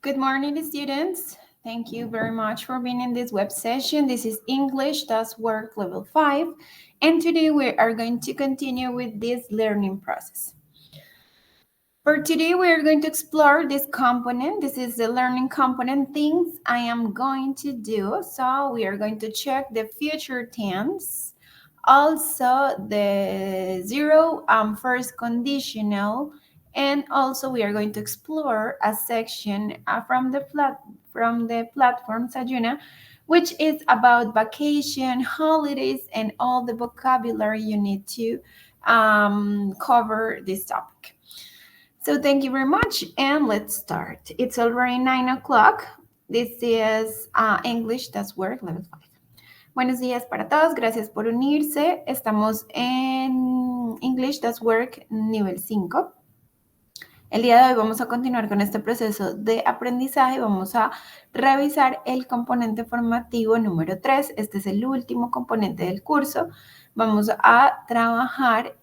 Good morning, students. Thank you very much for being in this web session. This is English Does Work Level 5, and today we are going to continue with this learning process. For today, we are going to explore this component. This is the learning component, things I am going to do. So we are going to check the future tense, also the zero first conditional, and also we are going to explore a section from the platform Sayuna, which is about vacation, holidays, and all the vocabulary you need to cover this topic. So thank you very much, and let's start. It's already 9 o'clock. This is English Does Work Level 5. Buenos días para todos, gracias por unirse. Estamos en English Does Work nivel 5. El día de hoy vamos a continuar con este proceso de aprendizaje. Vamos a revisar el componente formativo número 3. Este es el último componente del curso. Vamos a trabajar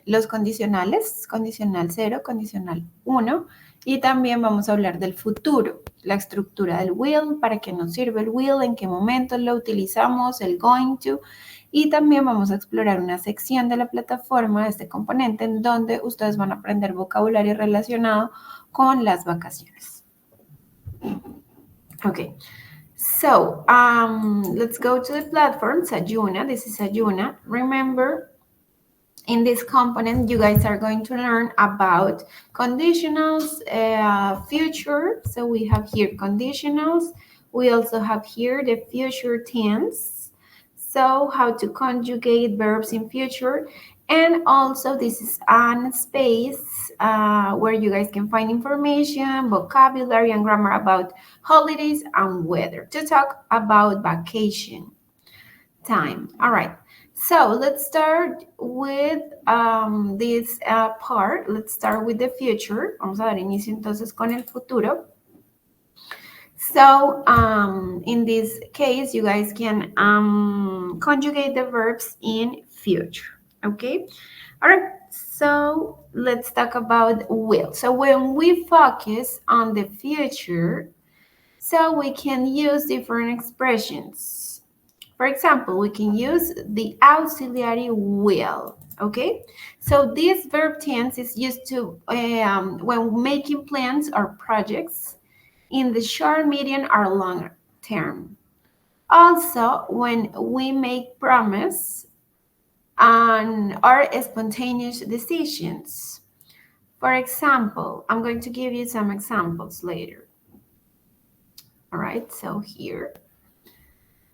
los condicionales, condicional 0, condicional 1, y también vamos a hablar del futuro, la estructura del will, para qué nos sirve el will, en qué momento lo utilizamos, el going to, y también vamos a explorar una sección de la plataforma de este componente en donde ustedes van a aprender vocabulario relacionado con las vacaciones. Okay. So, let's go to the platform, Sayuna. This is Sayuna. Remember, in this component, you guys are going to learn about conditionals, future. So we have here conditionals. We also have here the future tense. So how to conjugate verbs in future. And also this is a space where you guys can find information, vocabulary, and grammar about holidays and weather to talk about vacation time. All right. So let's start with this part. Let's start with the future. Vamos a dar inicio entonces con el futuro. So in this case, you guys can conjugate the verbs in future. Okay. All right. So let's talk about will. So when we focus on the future, so we can use different expressions. For example, we can use the auxiliary will, okay? So this verb tense is used to when making plans or projects in the short, medium, or long term. Also, when we make promise and or spontaneous decisions. For example, I'm going to give you some examples later. All right, so here.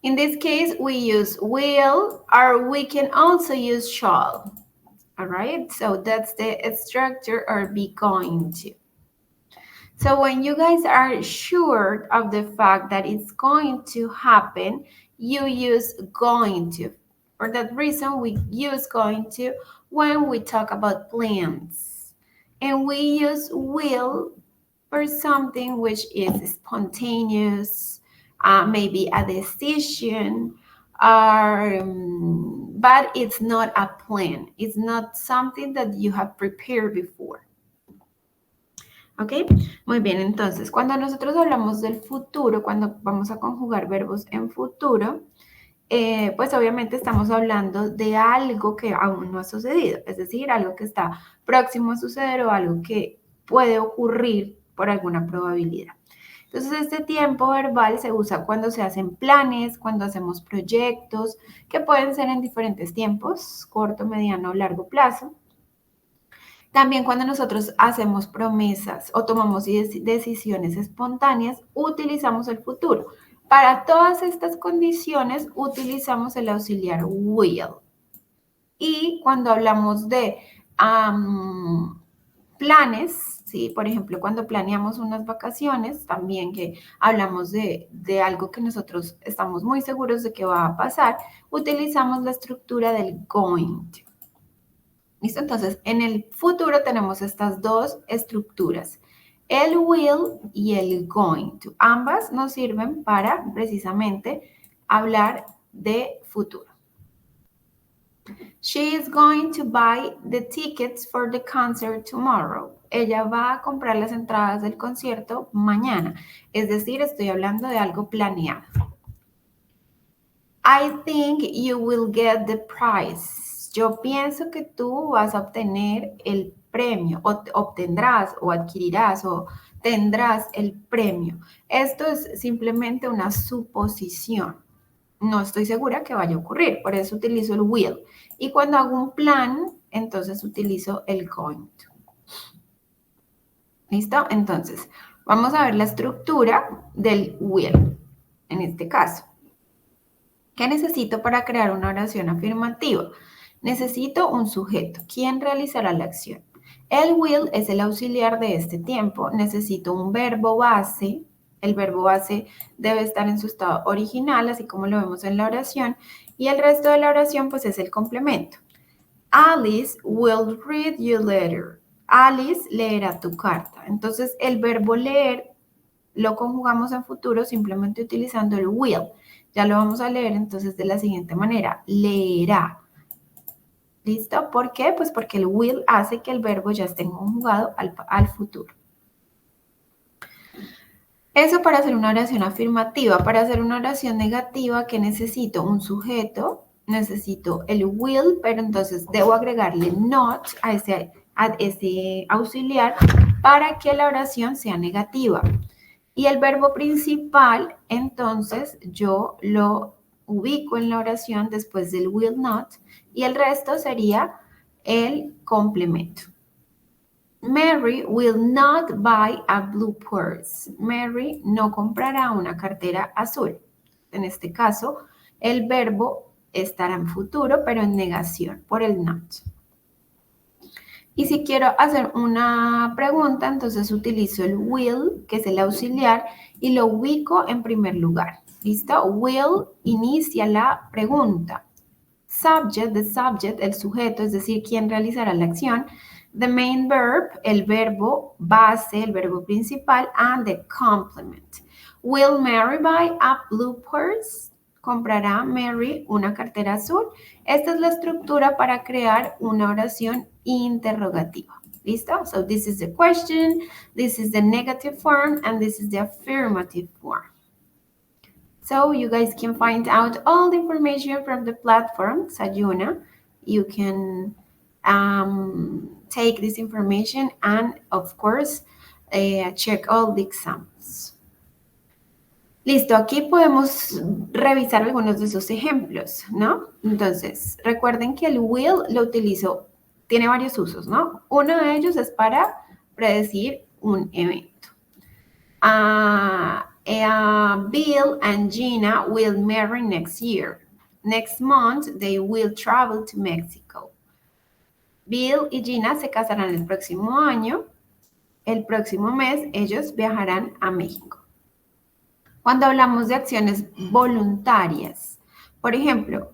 In this case, we use will, or we can also use shall. All right, so that's the structure or be going to. So when you guys are sure of the fact that it's going to happen, you use going to. For that reason, we use going to when we talk about plans. And we use will for something which is spontaneous, maybe a decision, but it's not a plan. It's not something that you have prepared before. ¿Ok? Muy bien, entonces, cuando nosotros hablamos del futuro, cuando vamos a conjugar verbos en futuro, pues obviamente estamos hablando de algo que aún no ha sucedido, es decir, algo que está próximo a suceder o algo que puede ocurrir por alguna probabilidad. Entonces, este tiempo verbal se usa cuando se hacen planes, cuando hacemos proyectos, que pueden ser en diferentes tiempos, corto, mediano o largo plazo. También cuando nosotros hacemos promesas o tomamos decisiones espontáneas, utilizamos el futuro. Para todas estas condiciones utilizamos el auxiliar will. Y cuando hablamos de planes, ¿sí? Por ejemplo, cuando planeamos unas vacaciones, también que hablamos de algo que nosotros estamos muy seguros de que va a pasar, utilizamos la estructura del going to. ¿Listo? Entonces, en el futuro tenemos estas dos estructuras, el will y el going to. Ambas nos sirven para precisamente hablar de futuro. She is going to buy the tickets for the concert tomorrow. ella va a comprar las entradas del concierto mañana. Es decir, estoy hablando de algo planeado. I think you will get the prize. Yo pienso que tú vas a obtener el premio, o obtendrás, o adquirirás, o tendrás el premio. Esto es simplemente una suposición. No estoy segura que vaya a ocurrir, por eso utilizo el will. Y cuando hago un plan, entonces utilizo el going to. ¿Listo? Entonces, vamos a ver la estructura del will, en este caso. ¿Qué necesito para crear una oración afirmativa? Necesito un sujeto. ¿Quién realizará la acción? El will es el auxiliar de este tiempo. Necesito un verbo base. El verbo base debe estar en su estado original, así como lo vemos en la oración. Y el resto de la oración, pues, es el complemento. Alice will read your letter. Alice leerá tu carta. Entonces, el verbo leer lo conjugamos en futuro simplemente utilizando el will. Ya lo vamos a leer entonces de la siguiente manera. Leerá. ¿Listo? ¿Por qué? Pues porque el will hace que el verbo ya esté conjugado al futuro. Eso para hacer una oración afirmativa. Para hacer una oración negativa, ¿qué necesito? Un sujeto, necesito el will, pero entonces debo agregarle not a ese auxiliar para que la oración sea negativa. Y el verbo principal, entonces, yo lo ubico en la oración después del will not y el resto sería el complemento. Mary will not buy a blue purse. Mary no comprará una cartera azul. En este caso, el verbo estará en futuro, pero en negación por el not. Y si quiero hacer una pregunta, entonces utilizo el will, que es el auxiliar, y lo ubico en primer lugar. ¿Listo? Will inicia la pregunta. Subject, the subject, el sujeto, es decir, quién realizará la acción. The main verb, el verbo base, el verbo principal, and the complement. Will Mary buy a blue purse? ¿Comprará Mary una cartera azul? Esta es la estructura para crear una oración interrogativa. ¿Listo? So this is the question, this is the negative form, and this is the affirmative form. So you guys can find out all the information from the platform, Sayuna. You can take this information and, of course, check all the examples. Listo, aquí podemos revisar algunos de esos ejemplos, ¿no? Entonces, recuerden que el will lo utilizo, tiene varios usos, ¿no? Uno de ellos es para predecir un evento. Bill and Gina will marry next year. Next month, they will travel to Mexico. Bill y Gina se casarán el próximo año. El próximo mes, ellos viajarán a México. Cuando hablamos de acciones voluntarias, por ejemplo,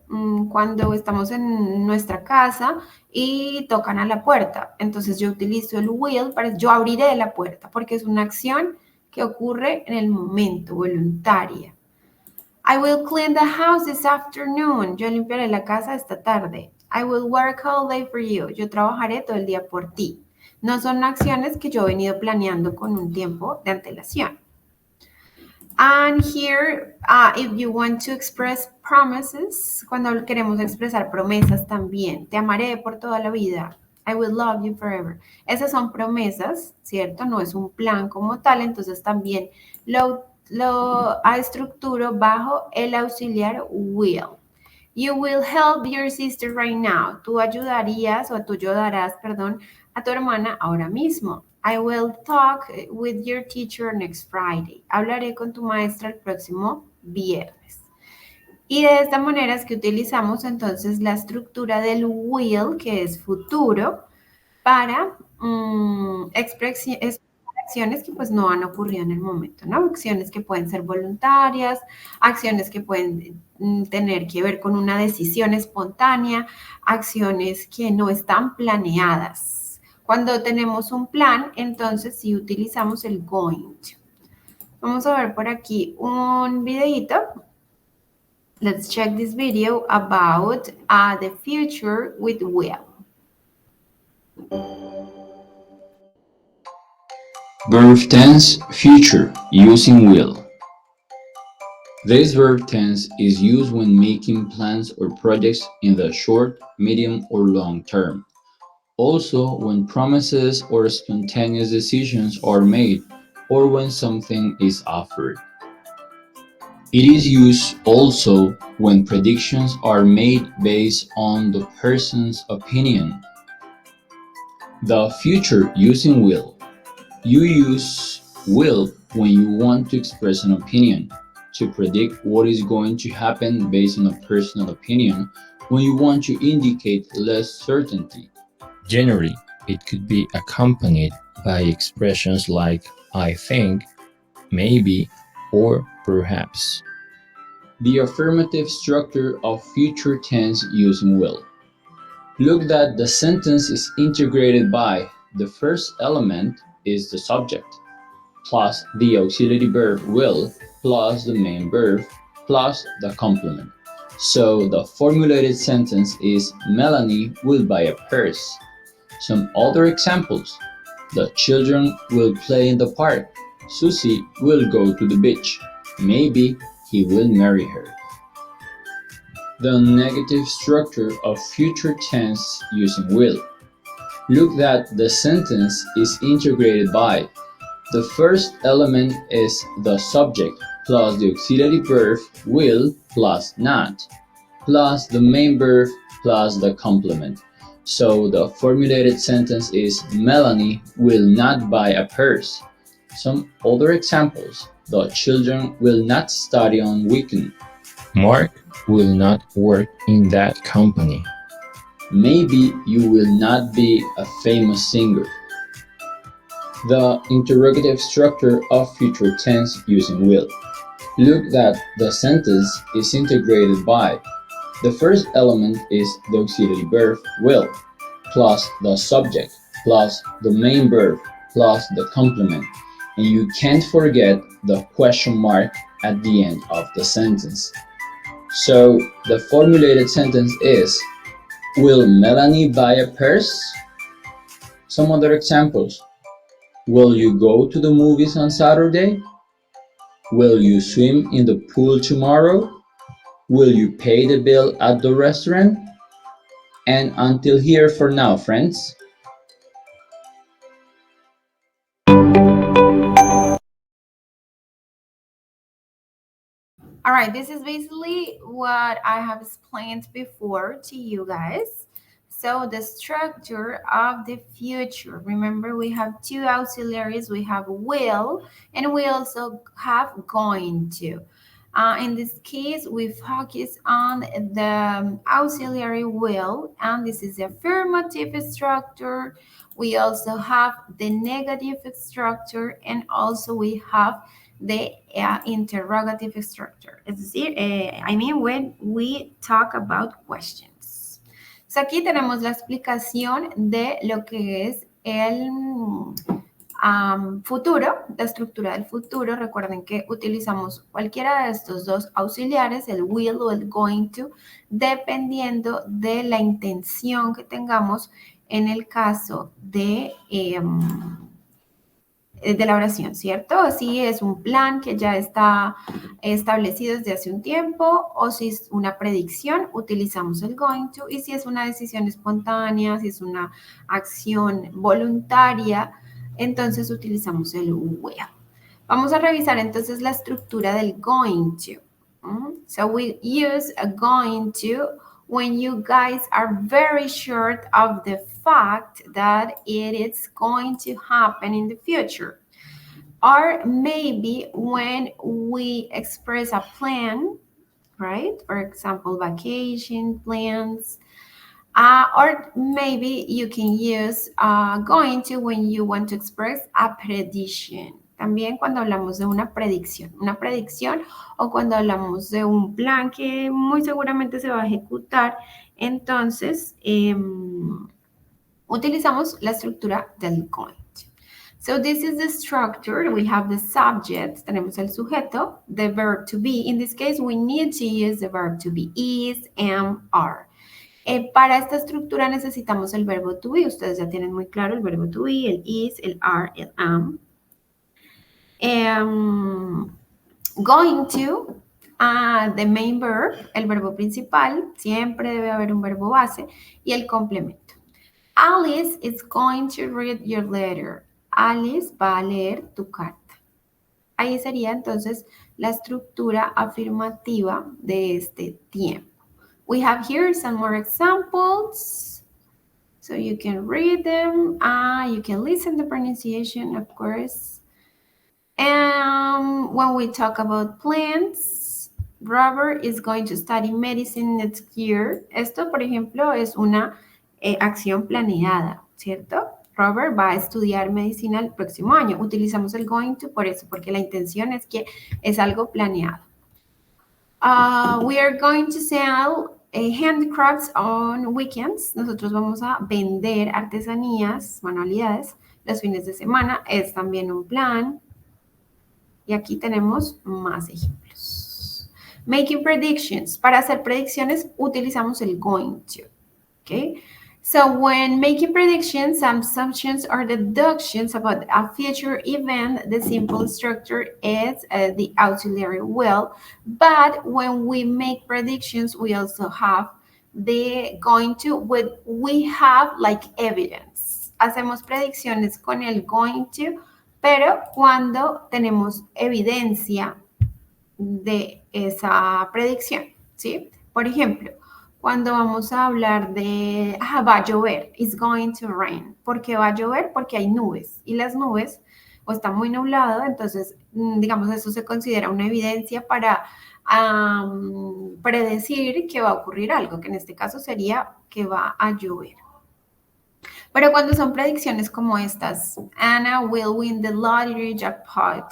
cuando estamos en nuestra casa y tocan a la puerta, entonces yo utilizo el will para yo abriré la puerta porque es una acción que ocurre en el momento, voluntaria. I will clean the house this afternoon. Yo limpiaré la casa esta tarde. I will work all day for you. Yo trabajaré todo el día por ti. No son acciones que yo he venido planeando con un tiempo de antelación. And here, if you want to express promises, cuando queremos expresar promesas también, te amaré por toda la vida. I will love you forever. Esas son promesas, ¿cierto? No es un plan como tal, entonces también lo estructuro bajo el auxiliar will. You will help your sister right now. Tú ayudarías o tú ayudarás, perdón, a tu hermana ahora mismo. I will talk with your teacher next Friday. Hablaré con tu maestra el próximo viernes. Y de esta manera es que utilizamos entonces la estructura del will, que es futuro, para acciones que pues no han ocurrido en el momento, ¿no? Acciones que pueden ser voluntarias, acciones que pueden tener que ver con una decisión espontánea, acciones que no están planeadas. Cuando tenemos un plan, entonces sí utilizamos el going to. Vamos a ver por aquí un videito. Let's check this video about the future with will. Verb tense future using will. This verb tense is used when making plans or projects in the short, medium, or long term. Also, when promises or spontaneous decisions are made, or when something is offered. It is used also when predictions are made based on the person's opinion. The future using will. You use will when you want to express an opinion, to predict what is going to happen based on a personal opinion, when you want to indicate less certainty. Generally, it could be accompanied by expressions like I think, maybe, or perhaps. The affirmative structure of future tense using will. Look that the sentence is integrated by the first element is the subject, plus the auxiliary verb will, plus the main verb, plus the complement. So the formulated sentence is Melanie will buy a purse. Some other examples. The children will play in the park. Susie will go to the beach. Maybe he will marry her. The negative structure of future tense using will. Look that the sentence is integrated by the first element is the subject plus the auxiliary verb will plus not plus the main verb plus the complement. So the formulated sentence is Melanie will not buy a purse. Some other examples. The children will not study on weekend. Mark will not work in that company. Maybe you will not be a famous singer. The interrogative structure of future tense using will. Look that the sentence is integrated by the first element is the auxiliary verb will plus the subject plus the main verb plus the complement, and you can't forget the question mark at the end of the sentence. So the formulated sentence is will Melanie buy a purse? Some other examples. Will you go to the movies on Saturday? Will you swim in the pool tomorrow? Will you pay the bill at the restaurant? And until here for now, friends. All right, this is basically what I have explained before to you guys. So the structure of the future. Remember, we have two auxiliaries. We have will, and we also have going to. In this case, we focus on the auxiliary will, and this is the affirmative structure. We also have the negative structure, and also we have the interrogative structure. Es decir, I mean, when we talk about questions. So aquí tenemos la explicación de lo que es el futuro, la estructura del futuro. Recuerden que utilizamos cualquiera de estos dos auxiliares, el will o el going to, dependiendo de la intención que tengamos en el caso de la oración, ¿cierto? Si es un plan que ya está establecido desde hace un tiempo o si es una predicción, utilizamos el going to, y si es una decisión espontánea, si es una acción voluntaria, entonces utilizamos el will. Vamos a revisar entonces la estructura del going to. So we use a going to when you guys are very sure of the fact that it is going to happen in the future. Or maybe when we express a plan, right? For example, vacation plans. Or maybe you can use going to when you want to express a prediction. También cuando hablamos de una predicción o cuando hablamos de un plan que muy seguramente se va a ejecutar, entonces utilizamos la estructura del going to. So this is the structure. We have the subject, tenemos el sujeto, the verb to be. In this case, we need to use the verb to be, is, am, are. Para esta estructura necesitamos el verbo to be. Ustedes ya tienen muy claro el verbo to be, el is, el are, el am. Going to, the main verb, el verbo principal, siempre debe haber un verbo base, y el complemento. Alice is going to read your letter. Alice va a leer tu carta. Ahí sería entonces la estructura afirmativa de este tiempo. We have here some more examples, so you can read them. You can listen to the pronunciation, of course. And when we talk about plants, Robert is going to study medicine next year. Esto, por ejemplo, es una acción planeada, ¿cierto? Robert va a estudiar medicina el próximo año. Utilizamos el going to por eso, porque la intención es que es algo planeado. We are going to sell handicrafts on weekends. Nosotros vamos a vender artesanías, manualidades, los fines de semana. Es también un plan. Y aquí tenemos más ejemplos. Making predictions. Para hacer predicciones utilizamos el going to. Okay? So when making predictions, some assumptions or deductions about a future event, the simple structure is the auxiliary will. But when we make predictions, we also have the going to, we have like evidence. Hacemos predicciones con el going to, pero cuando tenemos evidencia de esa predicción, ¿sí? Por ejemplo, cuando vamos a hablar de, va a llover, it's going to rain. ¿Por qué va a llover? Porque hay nubes, y las nubes, o está muy nublado, entonces, digamos, eso se considera una evidencia para predecir que va a ocurrir algo, que en este caso sería que va a llover. Pero cuando son predicciones como estas, Anna will win the lottery jackpot.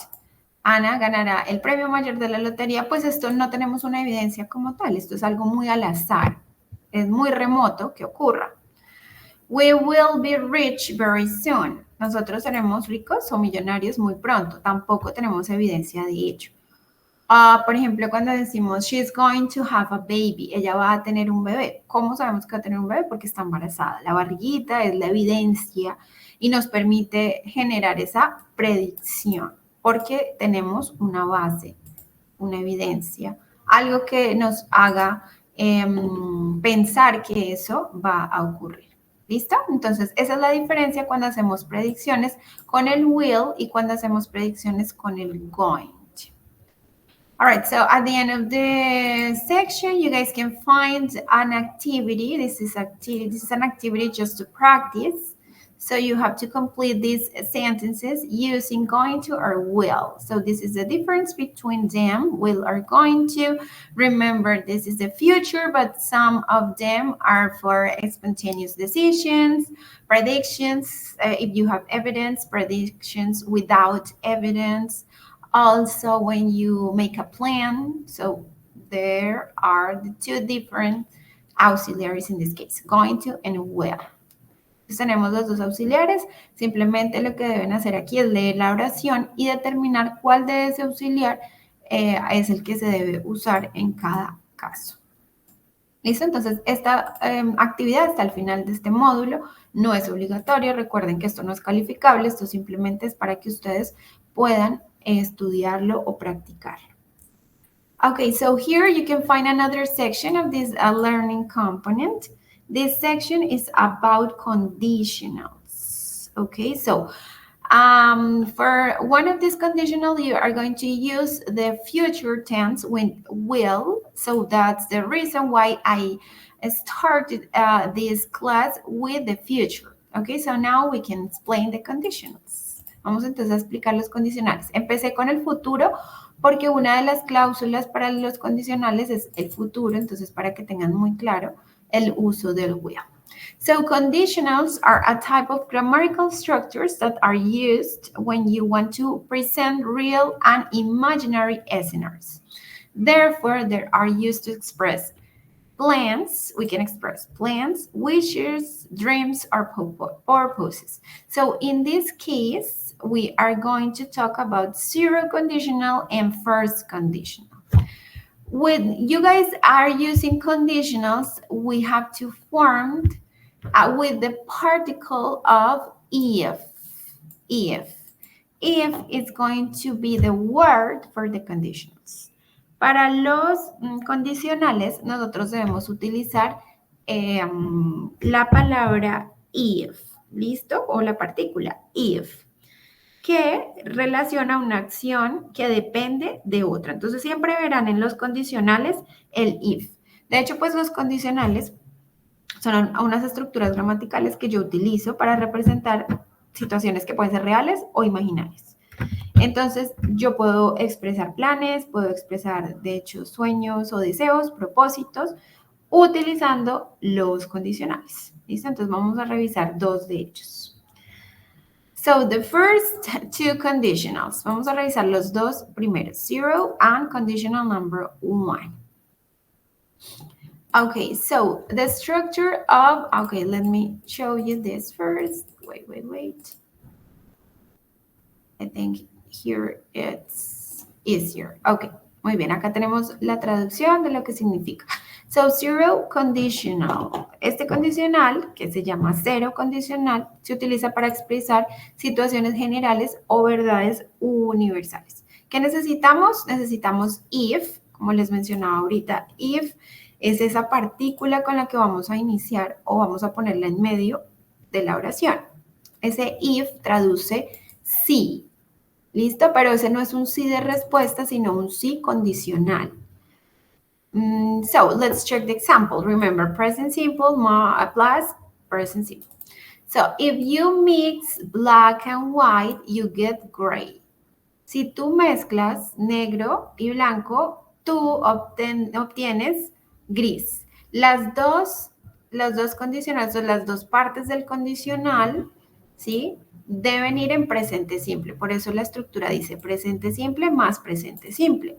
Ana ganará el premio mayor de la lotería, pues esto no tenemos una evidencia como tal, esto es algo muy al azar, es muy remoto que ocurra. We will be rich very soon. Nosotros seremos ricos o millonarios muy pronto, tampoco tenemos evidencia de ello. Por ejemplo, cuando decimos she's going to have a baby, ella va a tener un bebé. ¿Cómo sabemos que va a tener un bebé? Porque está embarazada. La barriguita es la evidencia y nos permite generar esa predicción porque tenemos una base, una evidencia, algo que nos haga pensar que eso va a ocurrir. ¿Listo? Entonces, esa es la diferencia cuando hacemos predicciones con el will y cuando hacemos predicciones con el going. All right, so at the end of the section, you guys can find an activity. This is an activity just to practice. So you have to complete these sentences using going to or will. So this is the difference between them, will or going to. Remember, this is the future, but some of them are for spontaneous decisions, predictions, if you have evidence, predictions without evidence. Also, when you make a plan, so there are the two different auxiliaries in this case, going to and will. Entonces tenemos los dos auxiliares, simplemente lo que deben hacer aquí es leer la oración y determinar cuál de ese auxiliar es el que se debe usar en cada caso. ¿Listo? Entonces, esta actividad está al final de este módulo, no es obligatorio, recuerden que esto no es calificable, esto simplemente es para que ustedes puedan estudiarlo o practicarlo. Okay, so here you can find another section of this learning component. This section is about conditionals. Okay, so for one of these conditional, you are going to use the future tense with will. So that's the reason why I started this class with the future. Okay, so now we can explain the conditionals. Vamos entonces a explicar los condicionales. Empecé con el futuro porque una de las cláusulas para los condicionales es el futuro, entonces para que tengan muy claro el uso del will. So conditionals are a type of grammatical structures that are used when you want to present real and imaginary scenarios. Therefore, they are used to express plans, we can express plans, wishes, dreams, or purposes. So in this case, we are going to talk about zero conditional and first conditional. When you guys are using conditionals, we have to form with the particle of if. if is going to be the word for the conditionals. Para los condicionales, nosotros debemos utilizar la palabra if, ¿listo? O la partícula if, que relaciona una acción que depende de otra. Entonces, siempre verán en los condicionales el if. De hecho, pues los condicionales son unas estructuras gramaticales que yo utilizo para representar situaciones que pueden ser reales o imaginarias. Entonces, yo puedo expresar planes, puedo expresar, de hecho, sueños o deseos, propósitos, utilizando los condicionales. ¿Listo? Entonces, vamos a revisar dos de ellos. So, the first two conditionals. Vamos a revisar los dos primeros, 0 and conditional number 1. Okay, so the structure of, okay, let me show you this first. Wait. I think here it's easier. Okay, muy bien, acá tenemos la traducción de lo que significa. So, zero conditional. Este condicional, que se llama cero condicional, se utiliza para expresar situaciones generales o verdades universales. ¿Qué necesitamos? Necesitamos if, como les mencionaba ahorita, if es esa partícula con la que vamos a iniciar o vamos a ponerla en medio de la oración. Ese if traduce sí. ¿Listo? Pero ese no es un sí de respuesta, sino un sí condicional. So, let's check the example. Remember, present simple plus present simple. So, if you mix black and white, you get gray. Si tú mezclas negro y blanco, tú obtienes gris. Las dos condicionales, o las dos partes del condicional, ¿sí? Deben ir en presente simple. Por eso la estructura dice presente simple más presente simple.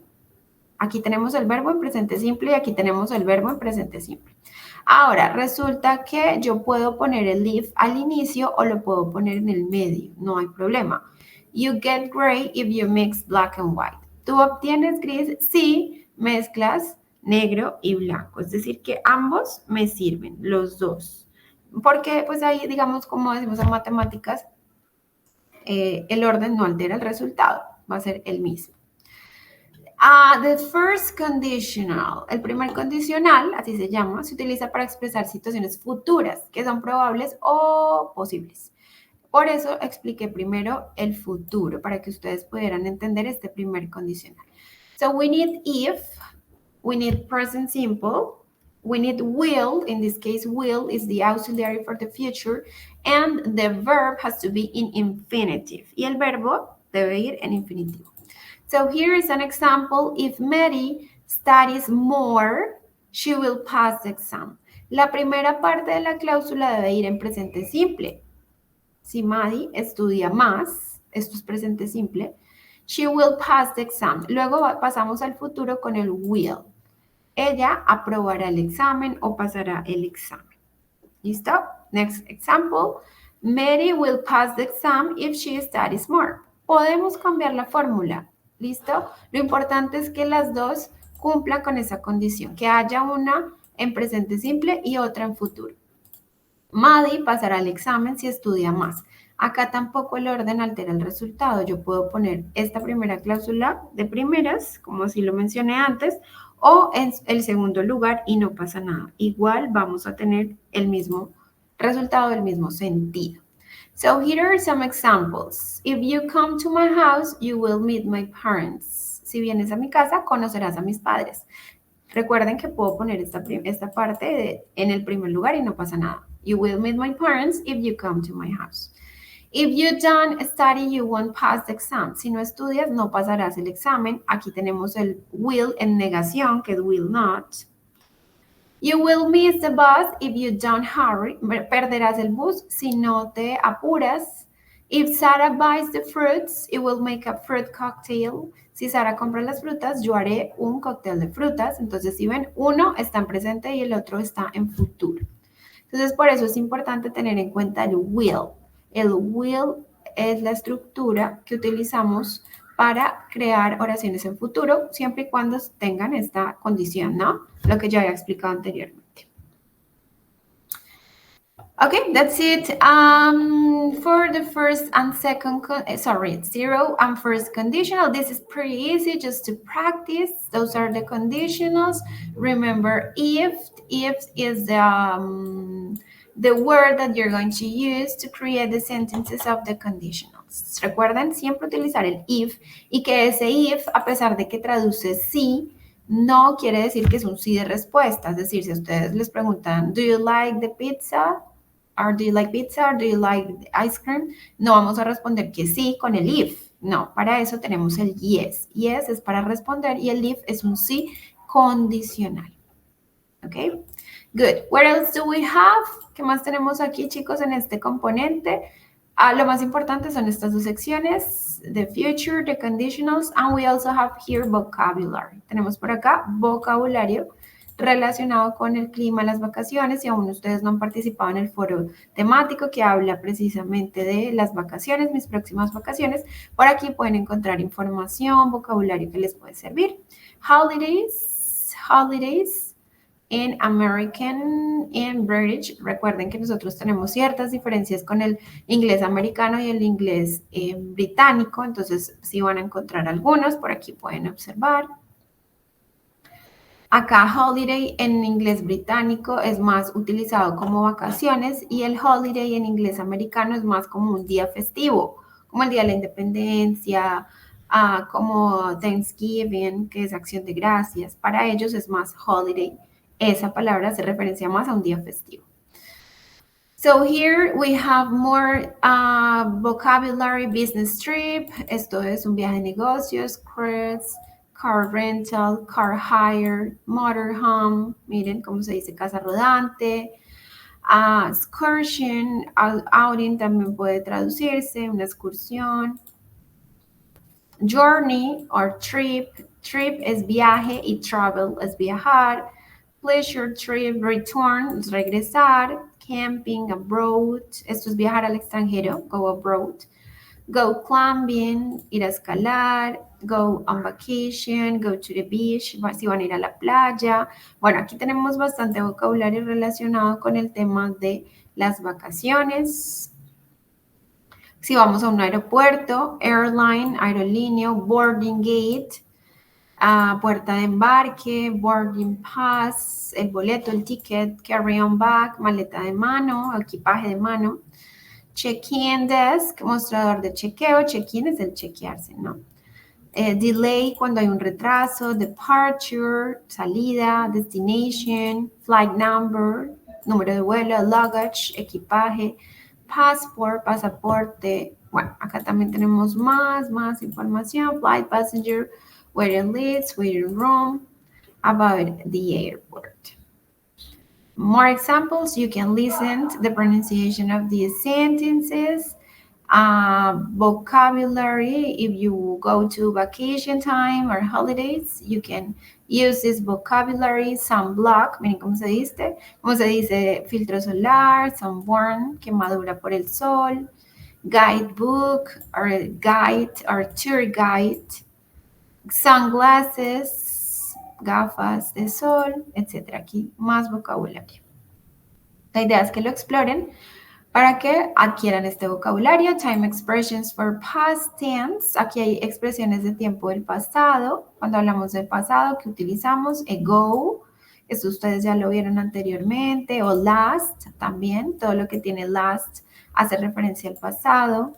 Aquí tenemos el verbo en presente simple y aquí tenemos el verbo en presente simple. Ahora, resulta que yo puedo poner el if al inicio o lo puedo poner en el medio. No hay problema. You get gray if you mix black and white. Tú obtienes gris si mezclas negro y blanco. Es decir, que ambos me sirven, los dos. Porque pues ahí, digamos, como decimos en matemáticas, el orden no altera el resultado. Va a ser el mismo. The first conditional, el primer condicional, así se llama, se utiliza para expresar situaciones futuras que son probables o posibles. Por eso expliqué primero el futuro, para que ustedes pudieran entender este primer condicional. So we need if, we need present simple, we need will, in this case will is the auxiliary for the future, and the verb has to be in infinitive. Y el verbo debe ir en infinitivo. So here is an example. If Mary studies more, she will pass the exam. La primera parte de la cláusula debe ir en presente simple. Si Maddie estudia más, esto es presente simple, she will pass the exam. Luego pasamos al futuro con el will. Ella aprobará el examen o pasará el examen. ¿Listo? Next example. Mary will pass the exam if she studies more. Podemos cambiar la fórmula. ¿Listo? Lo importante es que las dos cumplan con esa condición, que haya una en presente simple y otra en futuro. Maddie pasará el examen si estudia más. Acá tampoco el orden altera el resultado. Yo puedo poner esta primera cláusula de primeras, como así lo mencioné antes, o en el segundo lugar y no pasa nada. Igual vamos a tener el mismo resultado, el mismo sentido. So here are some examples. If you come to my house, you will meet my parents. Si vienes a mi casa, conocerás a mis padres. Recuerden que puedo poner esta parte en el primer lugar y no pasa nada. You will meet my parents if you come to my house. If you don't study, you won't pass the exam. Si no estudias, no pasarás el examen. Aquí tenemos el will en negación, que es will not. You will miss the bus if you don't hurry. Perderás el bus si no te apuras. If Sarah buys the fruits, it will make a fruit cocktail. Si Sara compra las frutas, yo haré un cóctel de frutas. Entonces, si ven, uno está en presente y el otro está en futuro. Entonces, por eso es importante tener en cuenta el will. El will es la estructura que utilizamos para crear oraciones en futuro, siempre y cuando tengan esta condición, ¿no? Lo que ya había explicado anteriormente. Okay, that's it. For the first and second, zero and first conditional, this is pretty easy just to practice. Those are the conditionals. Remember, if is the word that you're going to use to create the sentences of the conditionals. Recuerden siempre utilizar el if y que ese if, a pesar de que traduce sí, no quiere decir que es un sí de respuesta. Es decir, si ustedes les preguntan, ¿do you like the pizza? Or do you like pizza? Or do you like ice cream? No vamos a responder que sí con el if. No, para eso tenemos el yes. Yes es para responder y el if es un sí condicional. ¿Ok? Good. What else do we have? ¿Qué más tenemos aquí, chicos, en este componente? Lo más importante son estas dos secciones, the future, the conditionals, and we also have here vocabulary. Tenemos por acá vocabulario relacionado con el clima, las vacaciones, y aún ustedes no han participado en el foro temático que habla precisamente de las vacaciones, mis próximas vacaciones, por aquí pueden encontrar información, vocabulario que les puede servir. Holidays en American and British. Recuerden que nosotros tenemos ciertas diferencias con el inglés americano y el inglés británico, entonces sí van a encontrar algunos, por aquí pueden observar. Acá holiday en inglés británico es más utilizado como vacaciones y el holiday en inglés americano es más como un día festivo, como el Día de la Independencia, como Thanksgiving, que es acción de gracias. Para ellos es más holiday. Esa palabra hace referencia más a un día festivo. So here we have more vocabulary, business trip. Esto es un viaje de negocios, cruise, car rental, car hire, motorhome, miren cómo se dice casa rodante, excursion, outing también puede traducirse, una excursión, journey or trip, trip es viaje y travel es viajar, pleasure trip, return es regresar, camping, abroad, esto es viajar al extranjero, go abroad, go climbing, ir a escalar, go on vacation, go to the beach, si van a ir a la playa. Bueno, aquí tenemos bastante vocabulario relacionado con el tema de las vacaciones. Si vamos a un aeropuerto, airline, aerolínea, boarding gate, puerta de embarque, boarding pass, el boleto, el ticket, carry-on bag, maleta de mano, equipaje de mano. Check-in desk, mostrador de chequeo. Check-in es el chequearse, ¿no? Delay, cuando hay un retraso. Departure, salida. Destination, flight number, número de vuelo. Luggage, equipaje. Passport, pasaporte. Bueno, acá también tenemos más información. Flight passenger, waiting list, waiting room, about the airport. More examples, you can listen to the pronunciation of these sentences. Vocabulary, if you go to vacation time or holidays, you can use this vocabulary. Sunblock, miren cómo se dice. Cómo se dice filtro solar, sunburn, quemadura por el sol. Guidebook, or guide, or tour guide. Sunglasses, gafas de sol, etcétera. Aquí más vocabulario. La idea es que lo exploren para que adquieran este vocabulario. Time expressions for past tense. Aquí hay expresiones de tiempo del pasado. Cuando hablamos del pasado, ¿qué utilizamos? Ago. Esto ustedes ya lo vieron anteriormente. O last también. Todo lo que tiene last hace referencia al pasado.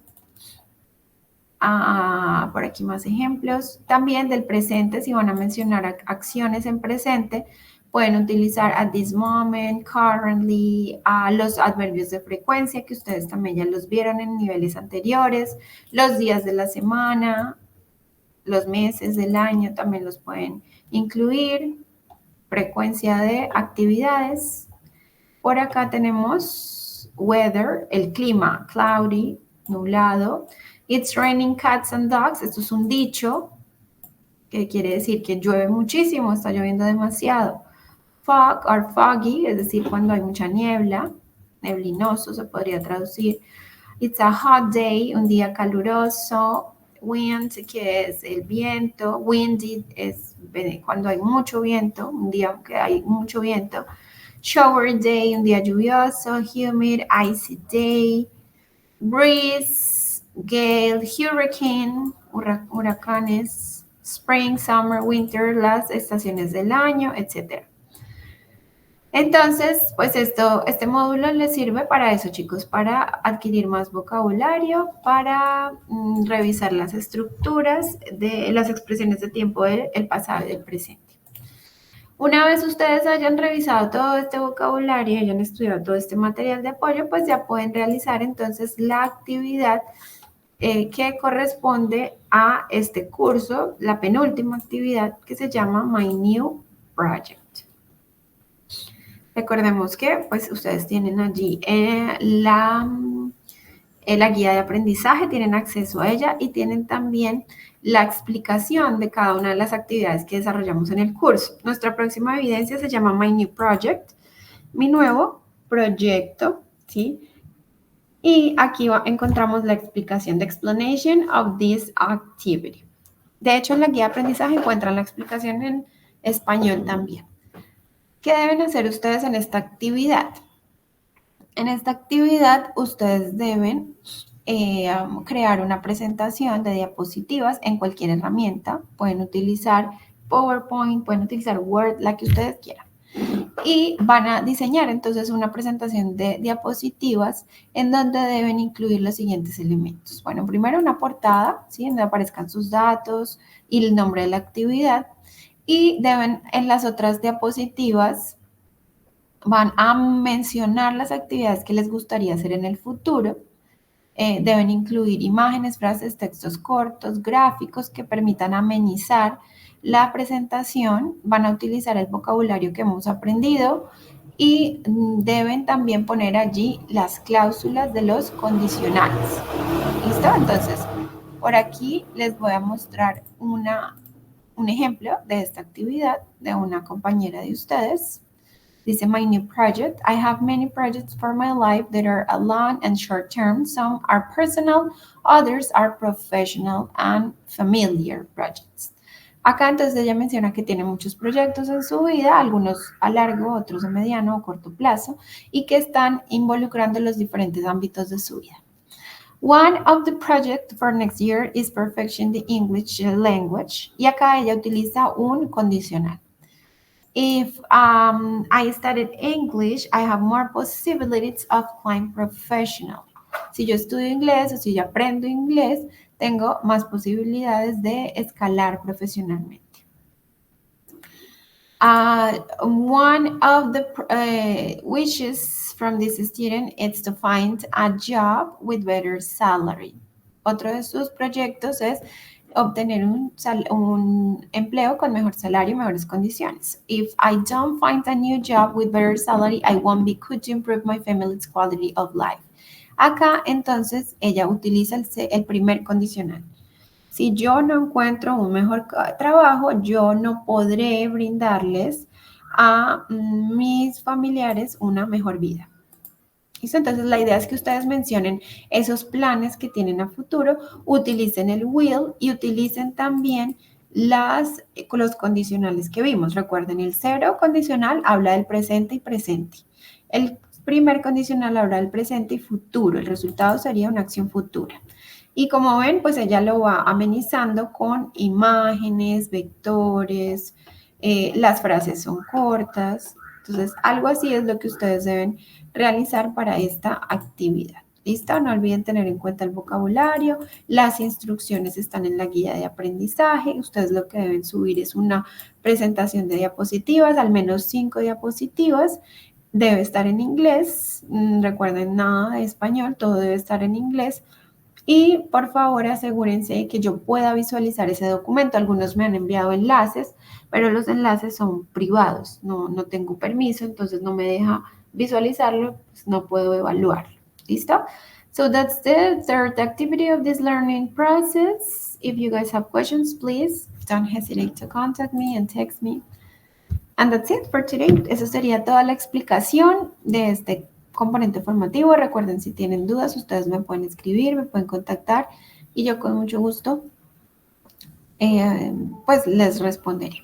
Por aquí más ejemplos. También del presente, si van a mencionar acciones en presente, pueden utilizar at this moment, currently, los adverbios de frecuencia que ustedes también ya los vieron en niveles anteriores, los días de la semana, los meses del año también los pueden incluir, frecuencia de actividades. Por acá tenemos weather, el clima, cloudy, nublado. It's raining cats and dogs. Esto es un dicho que quiere decir que llueve muchísimo, está lloviendo demasiado. Fog or foggy, es decir, cuando hay mucha niebla, neblinoso se podría traducir. It's a hot day, un día caluroso. Wind, que es el viento. Windy es cuando hay mucho viento, un día que hay mucho viento. shower day, un día lluvioso, humid, icy day, breeze, gale, hurricane, huracanes, spring, summer, winter, las estaciones del año, etc. Entonces, pues este módulo les sirve para eso, chicos, para adquirir más vocabulario, para revisar las estructuras de las expresiones de tiempo del pasado y del presente. Una vez ustedes hayan revisado todo este vocabulario y hayan estudiado todo este material de apoyo, pues ya pueden realizar entonces la actividad que corresponde a este curso, la penúltima actividad que se llama My New Project. Recordemos que pues ustedes tienen allí la guía de aprendizaje, tienen acceso a ella y tienen también la explicación de cada una de las actividades que desarrollamos en el curso. Nuestra próxima evidencia se llama My New Project, mi nuevo proyecto, ¿sí? Y aquí encontramos la explicación, the explanation of this activity. De hecho, en la guía de aprendizaje encuentran la explicación en español también. ¿Qué deben hacer ustedes en esta actividad? En esta actividad ustedes deben crear una presentación de diapositivas en cualquier herramienta. Pueden utilizar PowerPoint, pueden utilizar Word, la que ustedes quieran. Y van a diseñar entonces una presentación de diapositivas en donde deben incluir los siguientes elementos. Bueno, primero una portada, ¿sí? Donde aparezcan sus datos y el nombre de la actividad. Y deben en las otras diapositivas van a mencionar las actividades que les gustaría hacer en el futuro. Deben incluir imágenes, frases, textos cortos, gráficos que permitan amenizar la presentación. Van a utilizar el vocabulario que hemos aprendido y deben también poner allí las cláusulas de los condicionales. ¿Listo? Entonces, por aquí les voy a mostrar un ejemplo de esta actividad de una compañera de ustedes. Dice, my new project. I have many projects for my life that are a long and short term. Some are personal, others are professional and familiar projects. Acá entonces ella menciona que tiene muchos proyectos en su vida, algunos a largo, otros a mediano o corto plazo, y que están involucrando los diferentes ámbitos de su vida. One of the projects for next year is perfecting the English language. Y acá ella utiliza un condicional. If I studied English, I have more possibilities of climbing professional. Si yo estudio inglés o si yo aprendo inglés, tengo más posibilidades de escalar profesionalmente. One of the wishes from this student is to find a job with better salary. Otro de sus proyectos es obtener un empleo con mejor salario y mejores condiciones. If I don't find a new job with better salary, I won't be good to improve my family's quality of life. Acá, entonces, ella utiliza el primer condicional. Si yo no encuentro un mejor trabajo, yo no podré brindarles a mis familiares una mejor vida. ¿Listo? Entonces, la idea es que ustedes mencionen esos planes que tienen a futuro, utilicen el will y utilicen también los condicionales que vimos. Recuerden, el cero condicional habla del presente y presente. El primer condicional habla del presente y futuro. El resultado sería una acción futura. Y como ven, pues ella lo va amenizando con imágenes, vectores, las frases son cortas. Entonces, algo así es lo que ustedes deben realizar para esta actividad. ¿Listo? No olviden tener en cuenta el vocabulario. Las instrucciones están en la guía de aprendizaje. Ustedes lo que deben subir es una presentación de diapositivas, al menos 5 diapositivas. Debe estar en inglés. Recuerden, nada de español, todo debe estar en inglés. Y por favor asegúrense de que yo pueda visualizar ese documento. Algunos me han enviado enlaces, pero los enlaces son privados. No tengo permiso, entonces no me deja visualizarlo, pues no puedo evaluarlo. ¿Listo? So that's the third activity of this learning process. If you guys have questions, please don't hesitate to contact me and text me. And that's it for today. Eso sería toda la explicación de este componente formativo. Recuerden, si tienen dudas, ustedes me pueden escribir, me pueden contactar y yo con mucho gusto pues les responderé.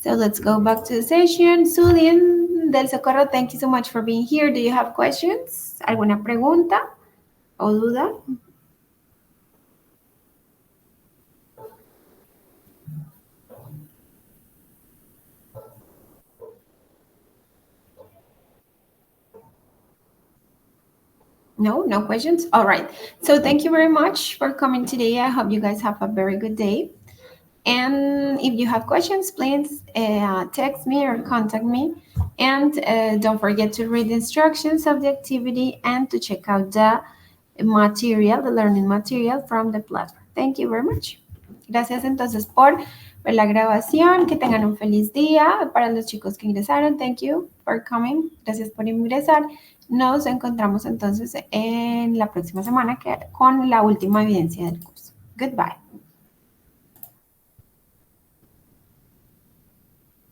So let's go back to the session. Zulien, Del Socorro, thank you so much for being here. Do you have questions? ¿Alguna pregunta o duda? No questions? All right. So thank you very much for coming today. I hope you guys have a very good day. And if you have questions, please text me or contact me. And don't forget to read the instructions of the activity and to check out the material, the learning material from the platform. Thank you very much. Gracias entonces por ver la grabación. Que tengan un feliz día. Para los chicos que ingresaron, thank you for coming. Gracias por ingresar. Nos encontramos entonces en la próxima semana con la última evidencia del curso. Goodbye.